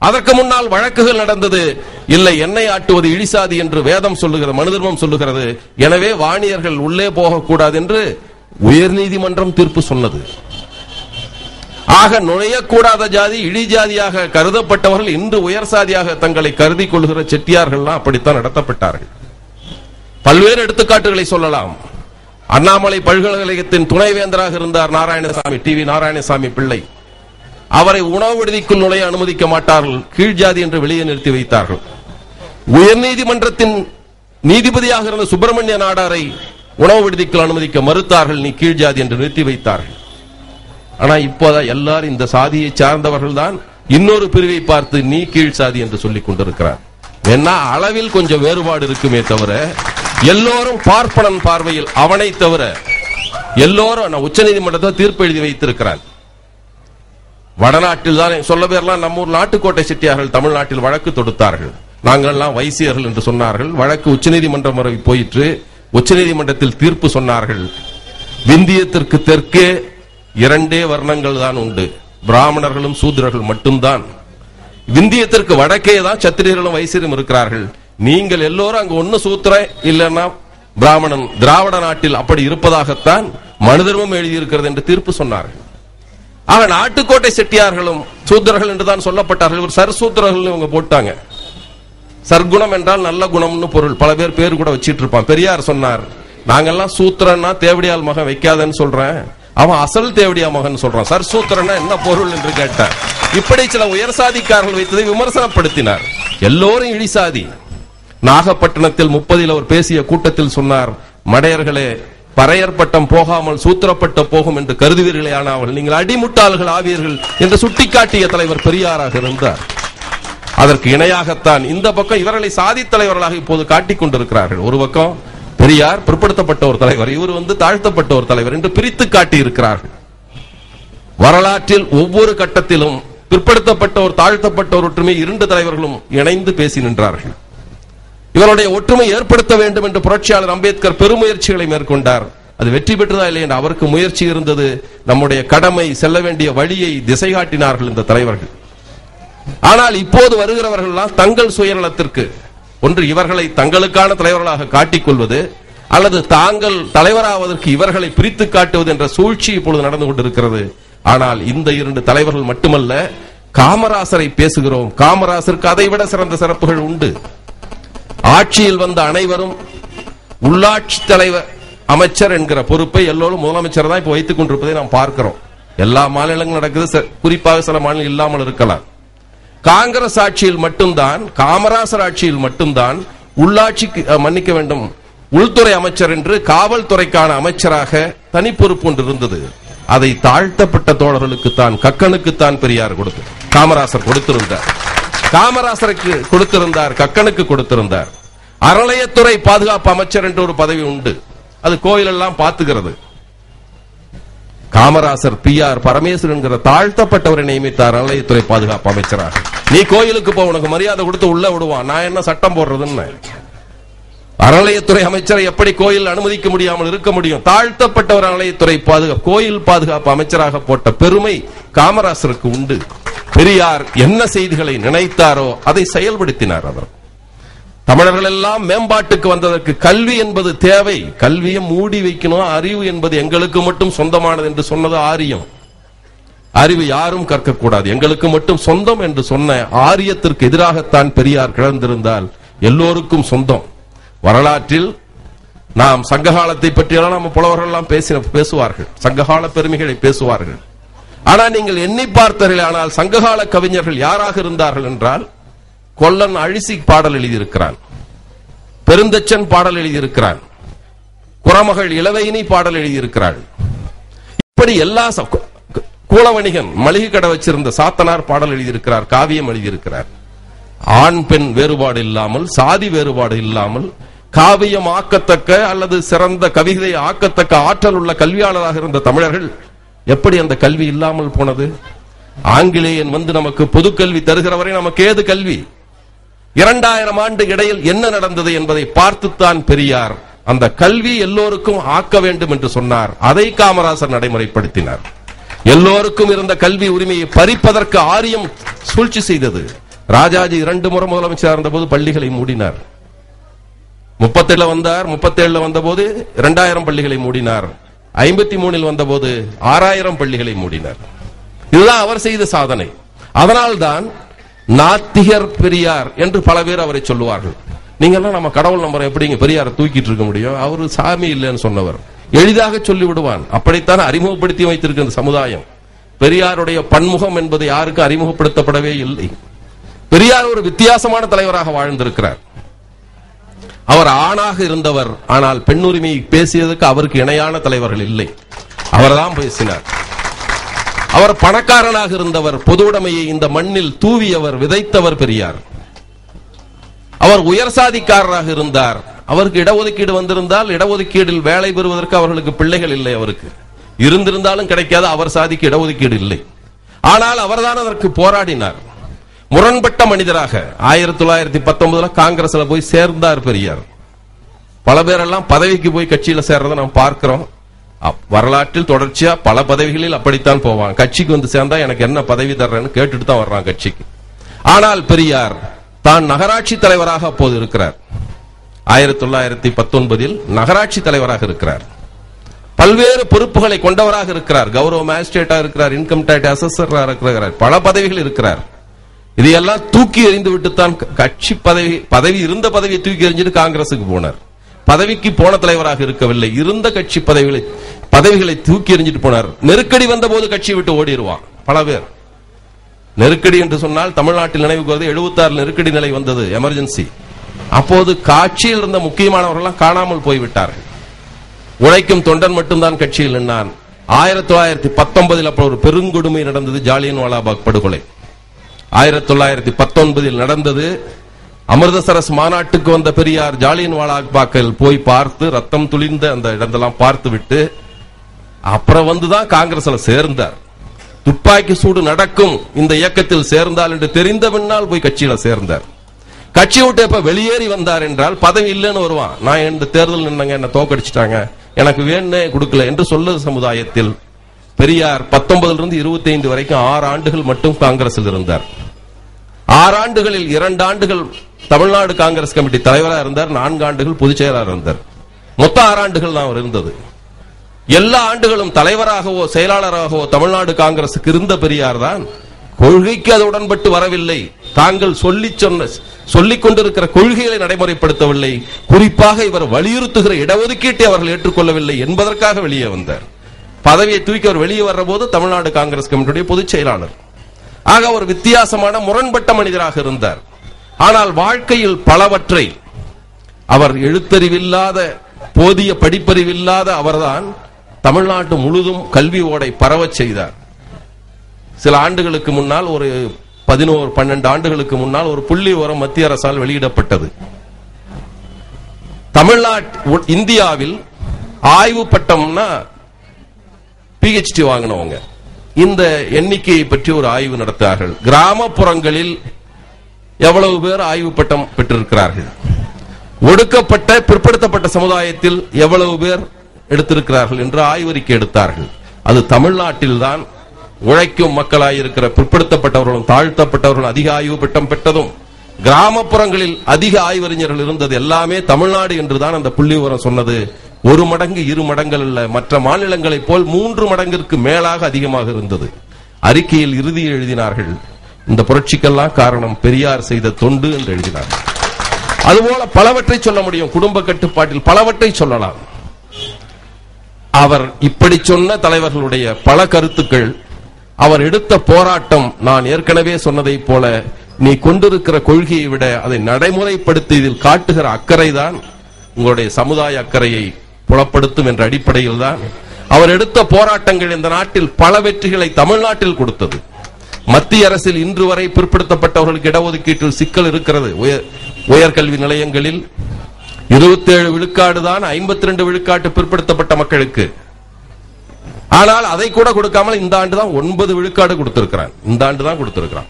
அதற்கு முன்னால் வழக்குகள் நடந்தது. இல்லை, எண்ணெய் ஆட்டுவது இழிசாதி என்று வேதம் சொல்லுகிறது, மனு தர்மம் சொல்லுகிறது. எனவே வாணியர்கள் உள்ளே போகக்கூடாது என்று உயர்நீதிமன்றம் தீர்ப்பு சொன்னது. ஆக நுழையக்கூடாத ஜாதி இழிஜாதியாக கருதப்பட்டவர்கள் இன்று உயர் சாதியாக தங்களை கருதி கொள்கிற செட்டியார்கள் அப்படித்தான் நடத்தப்பட்டார்கள். பல்வேறு எடுத்துக்காட்டுகளை சொல்லலாம். அண்ணாமலை பல்கலைக்கழகத்தின் துணைவேந்தராக இருந்தார் நாராயணசாமி, டிவி நாராயணசாமி பிள்ளை. அவரை உணவு விடுதிக்குள் நுழைய அனுமதிக்க மாட்டார்கள், கீழ் ஜாதி என்று வெளியே நிறுத்தி வைத்தார்கள். உயர்நீதிமன்றத்தின் நீதிபதியாக இருந்த சுப்பிரமணிய நாடாரை உணவு விடுதிக்குள் அனுமதிக்க மறுத்தார்கள், நீ கீழ் ஜாதி என்று நிறுத்தி வைத்தார்கள். ஆனா இப்போதான் எல்லாரும் இந்த சாதியை சார்ந்தவர்கள் தான் இன்னொரு பிரிவை பார்த்து நீ கீழ் சாதி என்று சொல்லிக் கொண்டிருக்கிறார். ஏன்னா அளவில் கொஞ்சம் வேறுபாடு இருக்குமே தவிர எல்லோரும் பார்ப்பனன் பார்வையில் அவனை தவிர எல்லோரும் உச்சநீதிமன்றத்தை தீர்ப்பு எழுதி வைத்திருக்கிறார். வடநாட்டில் தான் சொல்ல பேர்லாம் நம்ம ஊர் நாட்டுக்கோட்டை செட்டியார்கள் தமிழ்நாட்டில் வழக்கு தொடுத்தார்கள். நாங்கள் எல்லாம் வைசியர்கள் என்று சொன்னார்கள். வழக்கு உச்சநீதிமன்றம் வரை போயிற்று. உச்சநீதிமன்றத்தில் தீர்ப்பு சொன்னார்கள், விந்தியத்திற்கு தெற்கே இரண்டே வர்ணங்கள் தான் உண்டு, பிராமணர்களும் சூத்திரர்கள் மட்டும்தான். விந்தியத்திற்கு வடக்கே தான் சத்திரியர்களும் வைசியரும் இருக்கிறார்கள். நீங்கள் எல்லோரும் அங்கு ஒன்னு சூத்திர இல்லைன்னா பிராமணன், திராவிட நாட்டில் அப்படி இருப்பதாகத்தான் மனு தர்மம் எழுதியிருக்கிறது என்று தீர்ப்பு சொன்னார்கள். ஆக நாட்டுக்கோட்டை செட்டியார்களும் சூத்திரர்கள் என்றுதான் சொல்லப்பட்டார்கள். இவர் சர்சூத்திரர்கள் இவங்க போட்டாங்க. சர்க்குணம் என்றால் நல்ல குணம்னு பொருள். பல பேர் பேர் கூட வச்சிட்டு இருப்பான். பெரியார் சொன்னார், நாங்கெல்லாம் சூத்திரன்னா தேவடியால் மகன் வைக்காதன்னு சொல்றேன், அவன் அசல் தேவடியா மகன் சொல்றான், சர்சூத்திரன்னா என்ன பொருள் என்று கேட்டார். இப்படி சில உயர் சாதிக்காரர்கள் வைத்ததை விமர்சனப்படுத்தினார். எல்லோரும் இழிசாதி. நாகப்பட்டினத்தில் 30 அவர் பேசிய கூட்டத்தில் சொன்னார், மடையர்களே, பறையர் பட்டம் போகாமல் சூத்திரப்பட்ட போகும் என்று கருதுவீர்களே, ஆனால் நீங்கள் அடிமுட்டாள்கள் ஆவீர்கள் என்று சுட்டிக்காட்டிய தலைவர் பெரியாராக இருந்தார். அதற்கு இணையாகத்தான் இந்த பக்கம் இவர்களை சாதி தலைவர்களாக இப்போது காட்டிக் கொண்டிருக்கிறார்கள். ஒரு பக்கம் பெரியார் பிற்படுத்தப்பட்ட ஒரு தலைவர், இவர் தாழ்த்தப்பட்ட ஒரு தலைவர் என்று பிரித்து காட்டி இருக்கிறார்கள். வரலாற்றில் ஒவ்வொரு கட்டத்திலும் பிற்படுத்தப்பட்டவர் தாழ்த்தப்பட்டவர் ஒற்றுமை இரண்டு தலைவர்களும் இணைந்து பேசி நின்றார்கள். இவருடைய ஒற்றுமை ஏற்படுத்த வேண்டும் என்று புரட்சியாளர் அம்பேத்கர் பெருமுயற்சிகளை மேற்கொண்டார். அது வெற்றி பெற்றதா இல்லை என்று அவருக்கு முயற்சி இருந்தது. நம்முடைய கடமை, செல்ல வேண்டிய வழியை திசை காட்டினார்கள் இந்த தலைவர்கள். ஆனால் இப்போது வருகிறவர்கள் தங்கள் சுயநலத்திற்கு ஒன்று இவர்களை தங்களுக்கான தலைவர்களாக காட்டிக்கொள்வது அல்லது தாங்கள் தலைவராவதற்கு இவர்களை பிரித்து காட்டுவது என்ற சூழ்ச்சி இப்பொழுது நடந்து கொண்டிருக்கிறது. ஆனால் இந்த இரண்டு தலைவர்கள் மட்டுமல்ல, காமராசரை பேசுகிறோம். காமராசருக்கு அதைவிட சிறந்த சிறப்புகள் உண்டு. ஆட்சியில் வந்த அனைவரும் உள்ளாட்சி தலைவர் அமைச்சர் என்கிற பொறுப்பை எல்லோரும் முதலமைச்சர் தான் இப்ப வைத்துக் கொண்டிருப்பதை நாம் பார்க்கிறோம். எல்லா மாநிலங்களும் நடக்குது, குறிப்பாக சில மாநிலம் இல்லாமல் இருக்கலாம். காங்கிரஸ் ஆட்சியில் மட்டும்தான், காமராசர் ஆட்சியில் மட்டும்தான் உள்ளாட்சிக்கு மன்னிக்க வேண்டும், உள்துறை அமைச்சர் என்று காவல்துறைக்கான அமைச்சராக தனி பொறுப்பு ஒன்று இருந்தது. அதை தாழ்த்தப்பட்ட தோழர்களுக்கு தான், கக்கனுக்குத்தான் பெரியார் காமராசர் கொடுத்திருந்தார். காமராசருக்கு கொடுத்திருந்தார், கக்கனுக்கு கொடுத்திருந்தார். அறநிலையத்துறை பாதுகாப்பு அமைச்சர் என்று ஒரு பதவி உண்டு, அது கோயில் எல்லாம் பார்த்துகிறது. காமராசர் PR பரமேஸ்வரன் என்கிற தாழ்த்தப்பட்டவரை நியமித்தார் அறநிலையத்துறை பாதுகாப்பு அமைச்சராக. நீ கோயிலுக்கு போ, உனக்கு மரியாதை கொடுத்து உள்ள விடுவான், நான் என்ன சட்டம் போடுறதுன்னு. அறநிலையத்துறை அமைச்சரை எப்படி கோயில் அனுமதிக்க முடியாமல் இருக்க முடியும்? தாழ்த்தப்பட்டவர் அறநிலையத்துறை கோயில் பாதுகாப்பு அமைச்சராக போட்ட பெருமை காமராசருக்கு உண்டு. பெரியார் என்ன செய்திகளை நினைத்தாரோ அதை செயல்படுத்தினார். அவர் தமிழர்கள் எல்லாம் மேம்பாட்டுக்கு வந்ததற்கு கல்வி என்பது தேவை, கல்வியை மூடி வைக்கணும், அறிவு என்பது எங்களுக்கு மட்டும் சொந்தமானது என்று சொன்னது ஆரியம். அறிவு யாரும் கற்கக்கூடாது, எங்களுக்கு மட்டும் சொந்தம் என்று சொன்ன ஆரியத்திற்கு எதிராகத்தான் பெரியார் கிளர்ந்திருந்தால் எல்லோருக்கும் சொந்தம். வரலாற்றில் நாம் சங்ககாலத்தை பற்றியெல்லாம் நம்ம புலவர்கள் எல்லாம் பேசுவார்கள், சங்ககால பெருமைகளை பேசுவார்கள். ஆனால் நீங்கள் எண்ணி பார்த்தீர்கள், ஆனால் சங்ககால கவிஞர்கள் யாராக இருந்தார்கள் என்றால், கொல்லன் அழிசி பாடல் எழுதியிருக்கிறான், பெருந்தச்சன் பாடல் எழுதியிருக்கிறான், குறமகள் இளவையினி பாடல் எழுதியிருக்கிறாள். இப்படி எல்லா கூலவணிகன் மளிகை கடை வச்சிருந்த சாத்தனார் பாடல் எழுதியிருக்கிறார், காவியம் எழுதியிருக்கிறார். ஆண் பெண் வேறுபாடு இல்லாமல், சாதி வேறுபாடு இல்லாமல் காவியம் ஆக்கத்தக்க அல்லது சிறந்த கவிதை ஆக்கத்தக்க ஆற்றல் உள்ள கல்வியாளராக இருந்த தமிழர்கள் எப்படி அந்த கல்வி இல்லாமல் போனது? ஆங்கிலேயன் நமக்கு பொது கல்வி தருகிறவரை நமக்கு ஏது கல்வி? 2000 ஆண்டு இடையில் என்ன நடந்தது என்பதை பார்த்துத்தான் பெரியார் அந்த கல்வி எல்லோருக்கும் ஆக்க வேண்டும் என்று சொன்னார். அதை காமராசர் நடைமுறைப்படுத்தினார். எல்லோருக்கும் இருந்த கல்வி உரிமையை பறிப்பதற்கு ஆரியம் சூழ்ச்சி செய்தது. ராஜாஜி 2 முறை முதலமைச்சர் இருந்தபோது பள்ளிகளை மூடினார். 37 வந்தார். 37 வந்தபோது 2000 பள்ளிகளை மூடினார். 53 வந்தபோது 6000 பள்ளிகளை மூடினார். இதுதான் அவர் செய்த சாதனை. அதனால்தான் நாத்திகர் பெரியார் என்று பல பேர் அவரை சொல்லுவார்கள். நீங்கெல்லாம் நம்ம கடவுள் நம்பரை எப்படிங்க பெரியாரை தூக்கிட்டு இருக்க முடியும்? அவரு சாமி இல்லைன்னு சொன்னவர். எளிதாக சொல்லி விடுவான். அப்படித்தான் அறிமுகப்படுத்தி வைத்திருக்கிற சமுதாயம். பெரியாருடைய பன்முகம் என்பது யாருக்கும் அறிமுகப்படுத்தப்படவே இல்லை. பெரியார் ஒரு வித்தியாசமான தலைவராக வாழ்ந்திருக்கிறார். அவர் ஆணாக இருந்தவர். ஆனால் பெண்ணுரிமை பேசியதுக்கு அவருக்கு இணையான தலைவர்கள் இல்லை. அவர்தான் பேசினார். அவர் பணக்காரனாக இருந்தவர். பொது உடைமையை இந்த மண்ணில் தூவியவர், விதைத்தவர் பெரியார். அவர் உயர் சாதிக்காரராக இருந்தார். அவருக்கு இடஒதுக்கீடு வந்திருந்தால் இடஒதுக்கீடில் வேலை பெறுவதற்கு அவர்களுக்கு பிள்ளைகள் இல்லை. அவருக்கு இருந்திருந்தாலும் கிடைக்காத அவர் சாதிக்கு இடஒதுக்கீடு இல்லை. ஆனால் அவர்தான் அதற்கு போராடினார். முரண்பட்ட மனிதராக 1919 காங்கிரஸ்ல போய் சேர்ந்தார் பெரியார். பல பேரெல்லாம் பதவிக்கு போய் கட்சியில சேர்றதை நாம் பார்க்கிறோம். வரலாற்றில் தொடர்ச்சியா பல பதவிகளில் அப்படித்தான் போவான். கட்சிக்கு வந்து சேர்ந்தா எனக்கு என்ன பதவி தர்றேன்னு கேட்டுட்டு தான் வர்றான் கட்சிக்கு. ஆனால் பெரியார் தான் நகராட்சி தலைவராக அப்போது இருக்கிறார். 1919 நகராட்சி தலைவராக இருக்கிறார். பல்வேறு பொறுப்புகளை கொண்டவராக இருக்கிறார். கௌரவ மேஜிஸ்ட்ரேட்டா இருக்கிறார், இன்கம் டாக்ஸ் அசஸராக இருக்கிறார், பல பதவிகள் இருக்கிறார். இதையெல்லாம் தூக்கி எறிந்து விட்டுத்தான் கட்சி பதவி இருந்த பதவியை தூக்கி எறிஞ்சிட்டு காங்கிரசுக்கு போனார். பதவிக்கு போன தலைவராக இருக்கவில்லை, இருந்த கட்சி பதவிகளை தூக்கி எறிஞ்சிட்டு போனார். நெருக்கடி வந்த போது கட்சியை விட்டு ஓடிடுவான் பல பேர். நெருக்கடி என்று சொன்னால் தமிழ்நாட்டில் நினைவுக்கு வருது. 76 நெருக்கடி நிலை வந்தது, எமர்ஜென்சி. அப்போது காட்சியில் இருந்த முக்கியமானவர்கள் காணாமல் போய்விட்டார்கள். உழைக்கும் தொண்டன் மட்டும்தான் கட்சியில் நின்றான். 1919 அப்போ ஒரு பெருங்கொடுமை நடந்தது, ஜாலியன் வாலாபாக் படுகொலை. 1919 நடந்தது. அமிர்தசரஸ் மாநாட்டுக்கு வந்த பெரியார் ஜாலியன் வாலாபாக்கில் போய் பார்த்து ரத்தம் துளிர்ந்த அந்த இடத்தெல்லாம் பார்த்து விட்டு அப்புறம் வந்துதான் காங்கிரஸ்ல சேர்ந்தார். துப்பாக்கி சூடு நடக்கும் இந்த இயக்கத்தில் சேர்ந்தால் என்று தெரிந்த பின்னால் போய் கட்சியில சேர்ந்தார். கட்சி விட்டு இப்ப வெளியேறி வந்தார் என்றால் பதவி இல்லைன்னு வருவான். நான் இந்த தேர்தல் நின்னங்க, என்ன தோக்கடிச்சிட்டாங்க, எனக்கு வேணே கொடுக்கல என்று சொல்ல சமுதாயத்தில் பெரியார் 19 25 வரைக்கும் 6 ஆண்டுகள் மட்டும் காங்கிரஸில் இருந்தார். 6 ஆண்டுகளில் 2 ஆண்டுகள் தமிழ்நாடு காங்கிரஸ் கமிட்டி தலைவராக இருந்தார், 4 ஆண்டுகள் பொதுச் செயலாளர் இருந்தார். மொத்தம் 6 ஆண்டுகள் தான் அவர் இருந்தது. எல்லா ஆண்டுகளும் தலைவராகவோ செயலாளராகவோ தமிழ்நாடு காங்கிரசுக்கு இருந்த பெரியார் தான் கொள்கைக்கு அது உடன்பட்டு வரவில்லை. தாங்கள் சொல்லிக் கொண்டிருக்கிற கொள்கைகளை நடைமுறைப்படுத்தவில்லை. குறிப்பாக இவர் வலியுறுத்துகிற இடஒதுக்கீட்டை அவர்கள் ஏற்றுக்கொள்ளவில்லை என்பதற்காக வெளியே வந்தார். பதவியை தூக்கி அவர் வெளியே வர்ற போது தமிழ்நாடு காங்கிரஸ் கமிட்டியுடைய பொதுச் செயலாளர். ஆக ஒரு வித்தியாசமான முரண்பட்ட மனிதராக இருந்தார். ஆனால் வாழ்க்கையில் பலவற்றை அவர் எழுத்தறிவில்லாத, போதிய படிப்பறிவில்லாத அவர்தான் தமிழ்நாட்டு முழுதும் கல்வி ஓடை பரவச் செய்தார். சில ஆண்டுகளுக்கு முன்னால், ஒரு 11-12 ஆண்டுகளுக்கு முன்னால் ஒரு புள்ளி விவரம் மத்திய அரசால் வெளியிடப்பட்டது. இந்தியாவில் ஆய்வு பட்டம்னா PhD வாங்கினவங்க இந்த எண்ணிக்கையை பற்றி ஒரு ஆய்வு நடத்தார்கள். கிராமப்புறங்களில் எவ்வளவு பேர் ஆய்வு பட்டம் பெற்றிருக்கிறார்கள், ஒடுக்கப்பட்ட பிற்படுத்தப்பட்ட சமுதாயத்தில் எவ்வளவு பேர் எடுத்திருக்கிறார்கள் என்று ஆய்வறிக்கை எடுத்தார்கள். அது தமிழ்நாட்டில் தான் உழைக்கும் மக்களாயிருக்கிற பிற்படுத்தப்பட்டவர்களும் தாழ்த்தப்பட்டவர்களும் அதிக ஆய்வு பட்டம் பெற்றதும், கிராமப்புறங்களில் அதிக ஆய்வறிஞர்கள் இருந்தது எல்லாமே தமிழ்நாடு என்றுதான் அந்த புள்ளி விவரம் சொன்னது. 1 மடங்கு 2 மடங்கள் அல்ல, மற்ற மாநிலங்களைப் போல் 3 மடங்கிற்கு மேலாக அதிகமாக இருந்தது. அறிக்கையில் இறுதியில் எழுதினார்கள், இந்த புரட்சிக்கெல்லாம் காரணம் பெரியார் செய்த தொண்டு என்று எழுதினார்கள். அதுபோல பலவற்றை சொல்ல முடியும். குடும்ப கட்டுப்பாட்டில் பலவற்றை சொல்லலாம். அவர் இப்படி சொன்ன தலைவர்களுடைய பல கருத்துக்கள், அவர் எடுத்த போராட்டம், நான் ஏற்கனவே சொன்னதை போல நீ கொண்டிருக்கிற கொள்கையை விட அதை நடைமுறைப்படுத்தியதில் காட்டுகிற அக்கறைதான் உங்களுடைய சமுதாய அக்கறையை புலப்படுத்தும் என்ற அடிப்படையில் தான் அவர் எடுத்த போராட்டங்கள் இந்த நாட்டில் பல வெற்றிகளை தமிழ்நாட்டில் கொடுத்தது. மத்திய அரசில் இன்று வரை பிற்படுத்தப்பட்டவர்களுக்கு இடஒதுக்கீட்டில் சிக்கல் இருக்கிறது. உயர்கல்வி நிலையங்களில் 27 விழுக்காடு தான் 52 விழுக்காட்டு பிற்படுத்தப்பட்ட மக்களுக்கு. ஆனால் அதை கூட கொடுக்காமல் இந்த ஆண்டு தான் 9 விழுக்காடு கொடுத்திருக்கிறான். இந்த ஆண்டு தான் கொடுத்திருக்கிறான்.